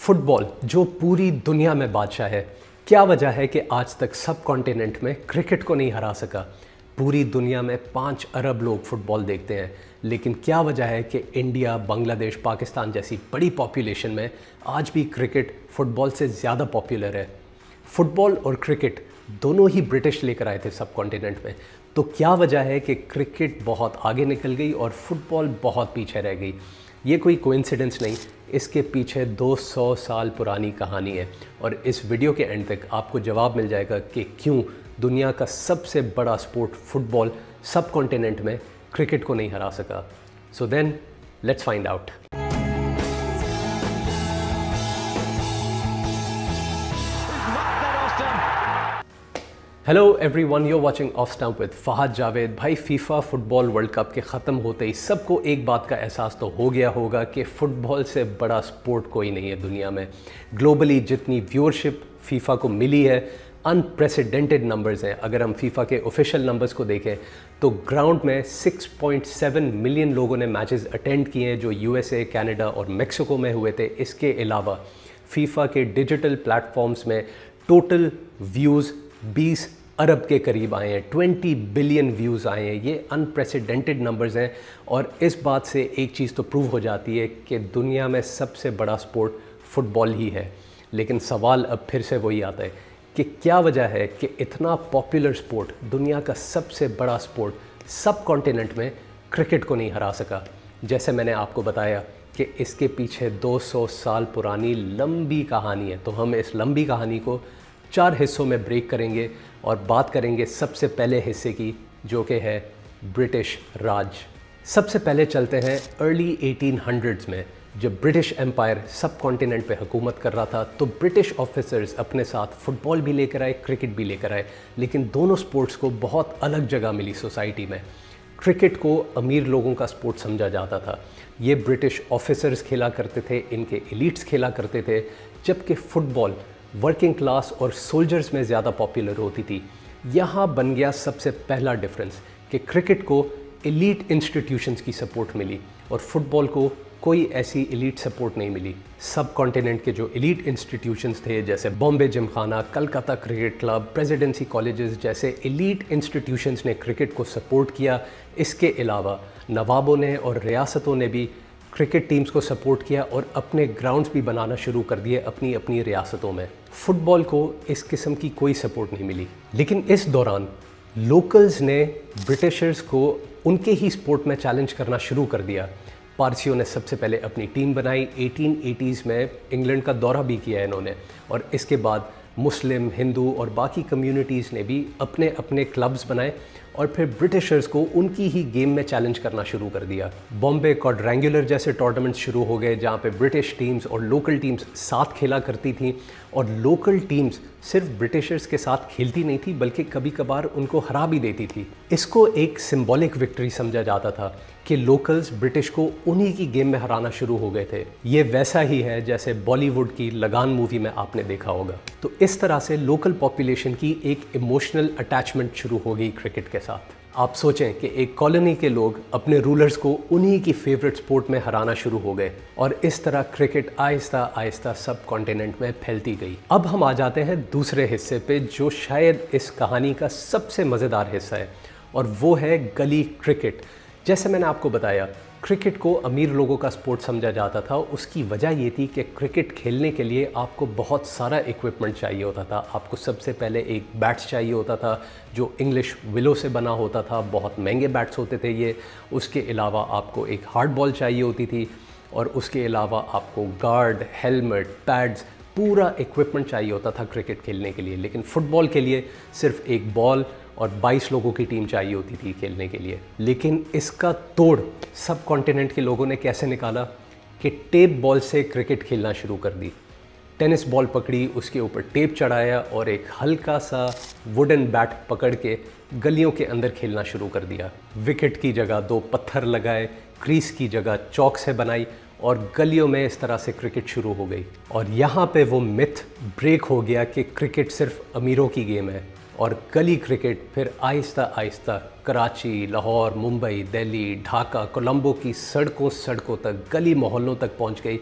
Football जो पूरी दुनिया में बादशाह है, क्या वजह है कि आज तक सब कॉन्टिनेंट में क्रिकेट को नहीं हरा सका। पूरी दुनिया में 5 अरब लोग फुटबॉल देखते हैं, लेकिन क्या वजह है कि इंडिया, बांग्लादेश, पाकिस्तान जैसी बड़ी पॉपुलेशन में आज भी क्रिकेट फुटबॉल से ज़्यादा पॉपुलर है। फुटबॉल और क्रिकेट दोनों ही ब्रिटिश लेकर आए थे सब कॉन्टिनेंट में, तो क्या वजह है कि क्रिकेट बहुत आगे निकल गई और फुटबॉल बहुत पीछे रह गई। ये कोई कोइंसिडेंस नहीं, इसके पीछे 200 साल पुरानी कहानी है और इस वीडियो के एंड तक आपको जवाब मिल जाएगा कि क्यों दुनिया का सबसे बड़ा स्पोर्ट फुटबॉल सब कॉन्टिनेंट में क्रिकेट को नहीं हरा सका। So then let's find out. Hello everyone, you are watching off stump with Fahad Javed. भाई, फीफा फुटबॉल वर्ल्ड कप के ख़त्म होते ही सबको एक बात का एहसास तो हो गया होगा कि फ़ुटबॉल से बड़ा स्पोर्ट कोई नहीं है दुनिया में। ग्लोबली जितनी व्यूअरशिप फीफा को मिली है, अनप्रेसिडेंटेड नंबर्स हैं। अगर हम फीफा के ऑफिशियल नंबर्स को देखें तो ग्राउंड में 6.7 मिलियन लोगों ने मैचेस अटेंड किए हैं जो यूएसए, कनाडा और मेक्सिको में हुए थे। इसके अलावा फीफा के डिजिटल प्लेटफॉर्म्स में टोटल व्यूज़ 20 अरब के करीब आए हैं, 20 बिलियन व्यूज़ आए हैं। ये अनप्रेसिडेंटेड नंबर्स हैं और इस बात से एक चीज़ तो प्रूव हो जाती है कि दुनिया में सबसे बड़ा स्पोर्ट फुटबॉल ही है। लेकिन सवाल अब फिर से वही आता है कि क्या वजह है कि इतना पॉपुलर स्पोर्ट, दुनिया का सबसे बड़ा स्पोर्ट सब कॉन्टिनेंट में क्रिकेट को नहीं हरा सका। जैसे मैंने आपको बताया कि इसके पीछे 200 साल पुरानी लंबी कहानी है, तो हम इस लंबी कहानी को 4 हिस्सों में ब्रेक करेंगे और बात करेंगे सबसे पहले हिस्से की, जो कि है ब्रिटिश राज। सबसे पहले चलते हैं अर्ली 1800s में। जब ब्रिटिश एम्पायर सब कॉन्टिनेंट पे हुकूमत कर रहा था तो ब्रिटिश ऑफिसर्स अपने साथ फुटबॉल भी लेकर आए, क्रिकेट भी लेकर आए, लेकिन दोनों स्पोर्ट्स को बहुत अलग जगह मिली सोसाइटी में। क्रिकेट को अमीर लोगों का स्पोर्ट समझा जाता था, ये ब्रिटिश ऑफिसर्स खेला करते थे, इनके एलिट्स खेला करते थे, जबकि फ़ुटबॉल वर्किंग क्लास और सोल्जर्स में ज़्यादा पॉपुलर होती थी। यहाँ बन गया सबसे पहला डिफरेंस कि क्रिकेट को एलीट इंस्टीट्यूशंस की सपोर्ट मिली और फुटबॉल को कोई ऐसी एलीट सपोर्ट नहीं मिली। सब कॉन्टिनेंट के जो एलीट इंस्टीट्यूशंस थे, जैसे Bombay Gymkhana, Calcutta cricket club, presidency colleges जैसे एलीट इंस्टीट्यूशंस ने क्रिकेट को सपोर्ट किया। इसके अलावा नवाबों ने और रियासतों ने भी क्रिकेट टीम्स को सपोर्ट किया और अपने ग्राउंड्स भी बनाना शुरू कर दिए अपनी अपनी रियासतों में। फुटबॉल को इस किस्म की कोई सपोर्ट नहीं मिली, लेकिन इस दौरान लोकल्स ने ब्रिटिशर्स को उनके ही स्पोर्ट में चैलेंज करना शुरू कर दिया। पारसियों ने सबसे पहले अपनी टीम बनाई, 1880s में इंग्लैंड का दौरा भी किया इन्होंने, और इसके बाद मुस्लिम, हिंदू और बाकी कम्युनिटीज़ ने भी अपने अपने क्लब्स बनाए और फिर ब्रिटिशर्स को उनकी ही गेम में चैलेंज करना शुरू कर दिया। बॉम्बे क्वाड्रेंगुलर जैसे टूर्नामेंट्स शुरू हो गए जहाँ पे ब्रिटिश टीम्स और लोकल टीम्स साथ खेला करती थीं, और लोकल टीम्स सिर्फ ब्रिटिशर्स के साथ खेलती नहीं थी बल्कि कभी कभार उनको हरा भी देती थी। इसको एक सिंबॉलिक विक्ट्री समझा जाता था कि लोकल्स ब्रिटिश को उन्हीं की गेम में हराना शुरू हो गए थे। ये वैसा ही है जैसे बॉलीवुड की लगान मूवी में आपने देखा होगा। तो इस तरह से लोकल पॉपुलेशन की एक इमोशनल अटैचमेंट शुरू हो गई क्रिकेट के साथ। आप सोचें कि एक कॉलोनी के लोग अपने रूलर्स को उन्हीं की फेवरेट स्पोर्ट में हराना शुरू हो गए और इस तरह क्रिकेट आहिस्ता आहिस्ता सब कॉन्टिनेंट में फैलती गई। अब हम आ जाते हैं दूसरे हिस्से पे, जो शायद इस कहानी का सबसे मज़ेदार हिस्सा है, और वो है गली क्रिकेट। जैसे मैंने आपको बताया, क्रिकेट को अमीर लोगों का स्पोर्ट समझा जाता था। उसकी वजह ये थी कि क्रिकेट खेलने के लिए आपको बहुत सारा इक्विपमेंट चाहिए होता था। आपको सबसे पहले एक बैट्स चाहिए होता था जो इंग्लिश विलो से बना होता था, बहुत महंगे बैट्स होते थे ये। उसके अलावा आपको एक हार्ड बॉल चाहिए होती थी और उसके अलावा आपको गार्ड, हेलमेट, पैड्स, पूरा इक्विपमेंट चाहिए होता था क्रिकेट खेलने के लिए। लेकिन फ़ुटबॉल के लिए सिर्फ एक बॉल और 22 लोगों की टीम चाहिए होती थी खेलने के लिए। लेकिन इसका तोड़ सब कॉन्टिनेंट के लोगों ने कैसे निकाला कि टेप बॉल से क्रिकेट खेलना शुरू कर दी। टेनिस बॉल पकड़ी, उसके ऊपर टेप चढ़ाया और एक हल्का सा वुडन बैट पकड़ के गलियों के अंदर खेलना शुरू कर दिया। विकेट की जगह 2 पत्थर लगाए, क्रीज की जगह चौक से बनाई और गलियों में इस तरह से क्रिकेट शुरू हो गई। और यहाँ पे वो मिथ ब्रेक हो गया कि क्रिकेट सिर्फ अमीरों की गेम है, और गली क्रिकेट फिर आहिस्ता आहिस्ता कराची, लाहौर, मुंबई, दिल्ली, ढाका, कोलंबो की सड़कों तक, गली मोहल्लों तक पहुंच गई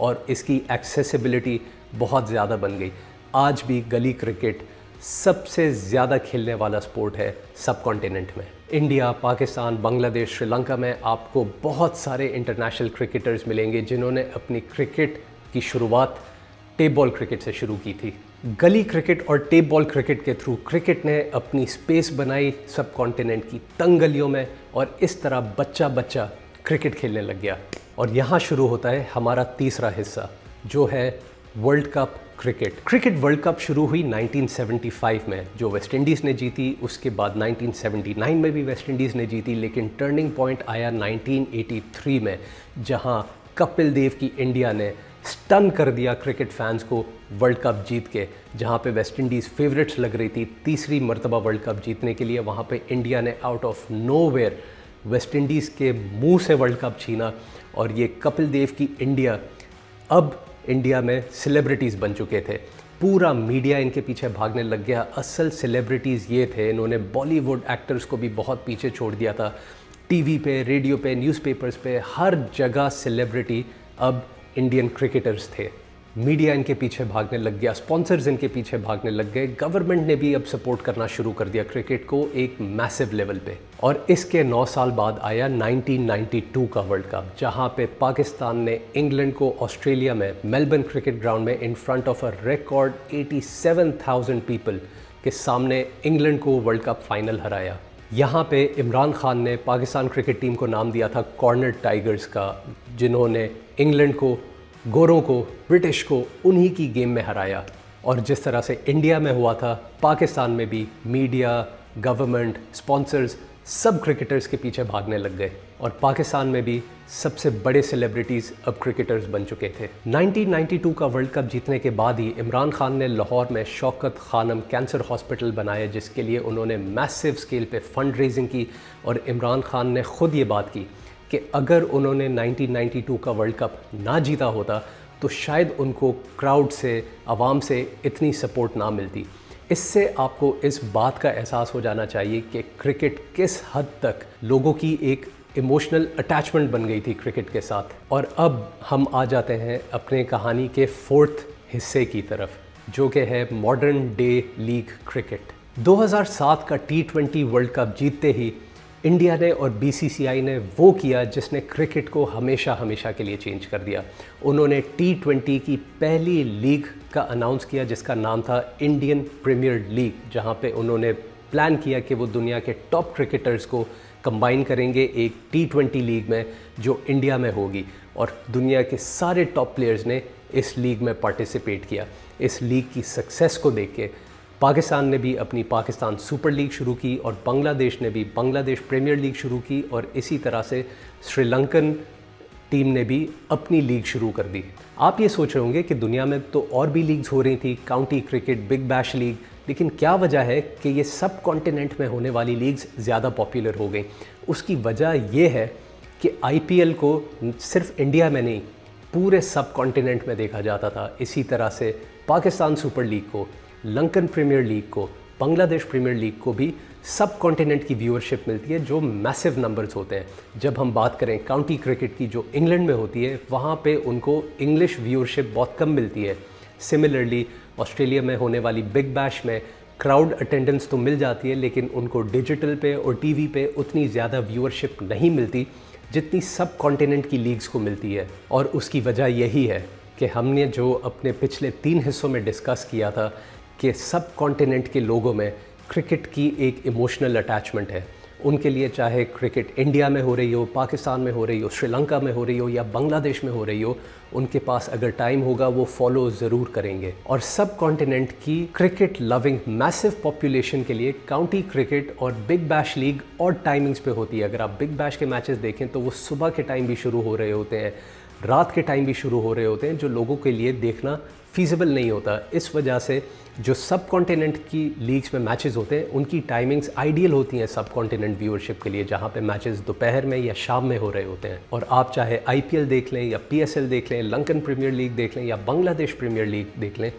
और इसकी एक्सेसिबिलिटी बहुत ज़्यादा बन गई। आज भी गली क्रिकेट सबसे ज़्यादा खेलने वाला स्पोर्ट है सब कॉन्टिनेंट में। इंडिया, पाकिस्तान, बांग्लादेश, श्रीलंका में आपको बहुत सारे इंटरनेशनल क्रिकेटर्स मिलेंगे जिन्होंने अपनी क्रिकेट की शुरुआत टेप बॉल क्रिकेट से शुरू की थी। गली क्रिकेट और टेप बॉल क्रिकेट के थ्रू क्रिकेट ने अपनी स्पेस बनाई सब कॉन्टिनेंट की तंग गलियों में, और इस तरह बच्चा बच्चा क्रिकेट खेलने लग गया। और यहाँ शुरू होता है हमारा तीसरा हिस्सा, जो है world cup cricket. Cricket world cup शुरू हुई 1975 में, जो वेस्ट इंडीज़ ने जीती। उसके बाद 1979 में भी वेस्ट इंडीज़ ने जीती, लेकिन टर्निंग पॉइंट आया 1983 में, जहाँ कपिल देव की इंडिया ने स्टन कर दिया क्रिकेट फैंस को वर्ल्ड कप जीत के। जहाँ पे वेस्ट इंडीज़ फेवरेट्स लग रही थी तीसरी मर्तबा वर्ल्ड कप जीतने के लिए, वहाँ पे इंडिया ने out of nowhere West Indies के मुंह से वर्ल्ड कप छीना। और ये कपिल देव की इंडिया अब इंडिया में सेलिब्रिटीज़ बन चुके थे। पूरा मीडिया इनके पीछे भागने लग गया। असल सेलिब्रिटीज़ ये थे, इन्होंने बॉलीवुड एक्टर्स को भी बहुत पीछे छोड़ दिया था। टीवी पे, रेडियो पे, न्यूज़पेपर्स पे, हर जगह सेलिब्रिटी अब इंडियन क्रिकेटर्स थे। मीडिया इनके पीछे भागने लग गया, स्पॉन्सर्स इनके पीछे भागने लग गए, गवर्नमेंट ने भी अब सपोर्ट करना शुरू कर दिया क्रिकेट को एक मैसिव लेवल पे। और इसके 9 साल बाद आया 1992 का वर्ल्ड कप, जहां पे पाकिस्तान ने इंग्लैंड को ऑस्ट्रेलिया में मेलबर्न क्रिकेट ग्राउंड में in front of a record 87,000 people के सामने इंग्लैंड को वर्ल्ड कप फाइनल हराया। यहाँ पे इमरान खान ने पाकिस्तान क्रिकेट टीम को नाम दिया था कॉर्नर टाइगर्स का, जिन्होंने इंग्लैंड को, गोरों को, ब्रिटिश को उन्हीं की गेम में हराया। और जिस तरह से इंडिया में हुआ था, पाकिस्तान में भी मीडिया, गवर्नमेंट, स्पॉन्सर्स सब क्रिकेटर्स के पीछे भागने लग गए। और पाकिस्तान में भी सबसे बड़े सेलिब्रिटीज़ अब क्रिकेटर्स बन चुके थे। 1992 का वर्ल्ड कप जीतने के बाद ही इमरान खान ने लाहौर में शौकत खानम कैंसर हॉस्पिटल बनाया, जिसके लिए उन्होंने मैसिव स्केल पे फंड रेजिंग की। और इमरान खान ने ख़ुद ये बात की कि अगर उन्होंने 1992 का वर्ल्ड कप ना जीता होता तो शायद उनको क्राउड से, आवाम से इतनी सपोर्ट ना मिलती। इससे आपको इस बात का एहसास हो जाना चाहिए कि क्रिकेट किस हद तक लोगों की एक इमोशनल अटैचमेंट बन गई थी क्रिकेट के साथ। और अब हम आ जाते हैं अपने कहानी के 4th हिस्से की तरफ, जो कि है मॉडर्न डे लीग क्रिकेट। 2007 का T20 वर्ल्ड कप जीतते ही इंडिया ने और BCCI ने वो किया जिसने क्रिकेट को हमेशा हमेशा के लिए चेंज कर दिया। उन्होंने T20 की पहली लीग का अनाउंस किया, जिसका नाम था इंडियन प्रीमियर लीग, जहां पे उन्होंने प्लान किया कि वो दुनिया के टॉप क्रिकेटर्स को कंबाइन करेंगे एक T20 लीग में जो इंडिया में होगी। और दुनिया के सारे टॉप प्लेयर्स ने इस लीग में पार्टिसिपेट किया। इस लीग की सक्सेस को देख के पाकिस्तान ने भी अपनी पाकिस्तान सुपर लीग शुरू की और बांग्लादेश ने भी बांग्लादेश प्रीमियर लीग शुरू की, और इसी तरह से श्रीलंकन टीम ने भी अपनी लीग शुरू कर दी। आप ये सोच रहे होंगे कि दुनिया में तो और भी लीग्स हो रही थी, county cricket, big bash league, लेकिन क्या वजह है कि ये सब कॉन्टिनेंट में होने वाली लीग्स ज़्यादा पॉपुलर हो गई? उसकी वजह ये है कि IPL को सिर्फ इंडिया में नहीं, पूरे सब कॉन्टिनेंट में देखा जाता था। इसी तरह से पाकिस्तान सुपर लीग को, लंकन प्रीमियर लीग को, बांग्लादेश प्रीमियर लीग को भी सब कॉन्टिनेंट की व्यूअरशिप मिलती है, जो मैसिव नंबर्स होते हैं। जब हम बात करें काउंटी क्रिकेट की, जो इंग्लैंड में होती है, वहाँ पे उनको इंग्लिश व्यूअरशिप बहुत कम मिलती है। सिमिलरली ऑस्ट्रेलिया में होने वाली बिग बैश में क्राउड अटेंडेंस तो मिल जाती है, लेकिन उनको डिजिटल पे और टीवी पे उतनी ज़्यादा व्यूअरशिप नहीं मिलती जितनी सब कॉन्टिनेंट की लीग्स को मिलती है। और उसकी वजह यही है कि हमने जो अपने पिछले 3 हिस्सों में डिस्कस किया था कि सब कॉन्टिनेंट के लोगों में क्रिकेट की एक इमोशनल अटैचमेंट है। उनके लिए चाहे क्रिकेट इंडिया में हो रही हो, पाकिस्तान में हो रही हो, श्रीलंका में हो रही हो या बांग्लादेश में हो रही हो, उनके पास अगर टाइम होगा वो फॉलो ज़रूर करेंगे। और सब कॉन्टिनेंट की क्रिकेट लविंग मैसिव पॉपुलेशन के लिए काउंटी क्रिकेट और बिग बैश लीग और टाइमिंग्स पे होती है। अगर आप बिग बैश के मैचेस देखें तो वो सुबह के टाइम भी शुरू हो रहे होते हैं, रात के टाइम भी शुरू हो रहे होते हैं, जो लोगों के लिए देखना फीजिबल नहीं होता। इस वजह से जो सब कॉन्टिनेंट की लीग्स में मैचेस होते हैं उनकी टाइमिंग्स आइडियल होती हैं सब कॉन्टिनेंट व्यूअरशिप के लिए, जहाँ पे मैचेस दोपहर में या शाम में हो रहे होते हैं। और आप चाहे IPL देख लें या PSL देख लें, लंकन प्रीमियर लीग देख लें या बांग्लादेश प्रीमियर लीग देख लें,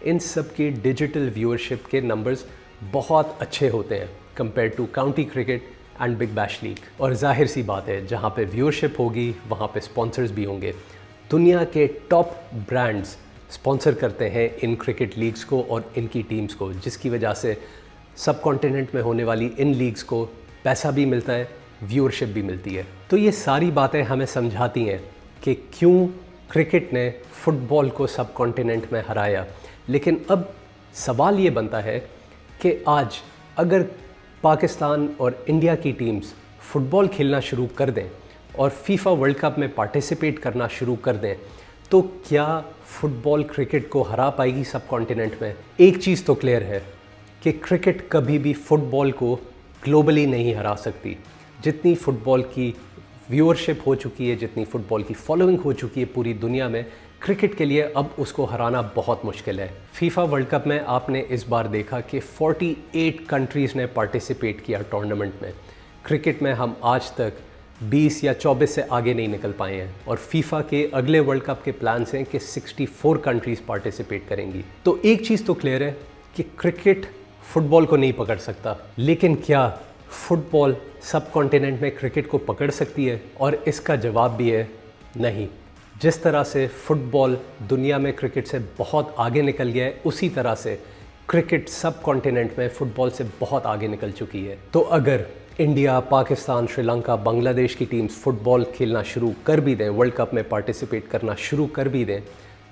इन सब की डिजिटल व्यूअरशिप के नंबर्स बहुत अच्छे होते हैं compare to county cricket and big bash league. और जाहिर सी बात है, जहाँ पे व्यूअरशिप होगी वहाँ पे स्पॉन्सर्स भी होंगे। दुनिया के टॉप ब्रांड्स स्पॉन्सर करते हैं इन क्रिकेट लीग्स को और इनकी टीम्स को, जिसकी वजह से सब कॉन्टिनेंट में होने वाली इन लीग्स को पैसा भी मिलता है, व्यूअरशिप भी मिलती है। तो ये सारी बातें हमें समझाती हैं कि क्यों क्रिकेट ने फुटबॉल को सब कॉन्टिनेंट में हराया। लेकिन अब सवाल ये बनता है कि आज अगर पाकिस्तान और इंडिया की टीम्स फुटबॉल खेलना शुरू कर दें और फीफा वर्ल्ड कप में पार्टिसिपेट करना शुरू कर दें, तो क्या फुटबॉल क्रिकेट को हरा पाएगी सब कॉन्टिनेंट में? एक चीज़ तो क्लियर है कि क्रिकेट कभी भी फुटबॉल को ग्लोबली नहीं हरा सकती। जितनी फुटबॉल की व्यूअरशिप हो चुकी है, जितनी फुटबॉल की फॉलोइंग हो चुकी है पूरी दुनिया में, क्रिकेट के लिए अब उसको हराना बहुत मुश्किल है। फीफा वर्ल्ड कप में आपने इस बार देखा कि 48 कंट्रीज़ ने पार्टिसिपेट किया टूर्नामेंट में। क्रिकेट में हम आज तक 20 या 24 से आगे नहीं निकल पाए हैं और फीफा के अगले वर्ल्ड कप के प्लान्स हैं कि 64 कंट्रीज़ पार्टिसिपेट करेंगी। तो एक चीज़ तो क्लियर है कि क्रिकेट फुटबॉल को नहीं पकड़ सकता, लेकिन क्या फुटबॉल सब कॉन्टिनेंट में क्रिकेट को पकड़ सकती है? और इसका जवाब भी है नहीं। जिस तरह से फुटबॉल दुनिया में क्रिकेट से बहुत आगे निकल गया है, उसी तरह से क्रिकेट सब कॉन्टिनेंट में फुटबॉल से बहुत आगे निकल चुकी है। तो अगर इंडिया, पाकिस्तान, श्रीलंका, बांग्लादेश की टीम्स फुटबॉल खेलना शुरू कर भी दें, वर्ल्ड कप में पार्टिसिपेट करना शुरू कर भी दें,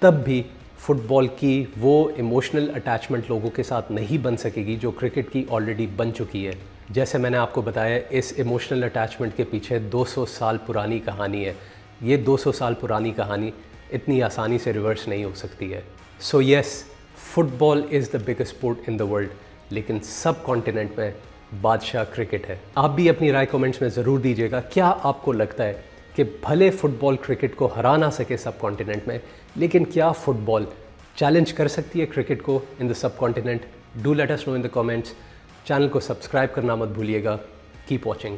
तब भी फुटबॉल की वो इमोशनल अटैचमेंट लोगों के साथ नहीं बन सकेगी जो क्रिकेट की ऑलरेडी बन चुकी है। जैसे मैंने आपको बताया, इस इमोशनल अटैचमेंट के पीछे 200 साल पुरानी कहानी है। ये 200 साल पुरानी कहानी इतनी आसानी से रिवर्स नहीं हो सकती है। So yes, football is the biggest sport in the world, लेकिन सब कॉन्टिनेंट में बादशाह क्रिकेट है। आप भी अपनी राय कमेंट्स में ज़रूर दीजिएगा। क्या आपको लगता है कि भले फुटबॉल क्रिकेट को हरा ना सके सब कॉन्टिनेंट में, लेकिन क्या फुटबॉल चैलेंज कर सकती है क्रिकेट को in the sub continent? Do let us know in the comments. Channel को सब्सक्राइब करना मत भूलिएगा। Keep watching.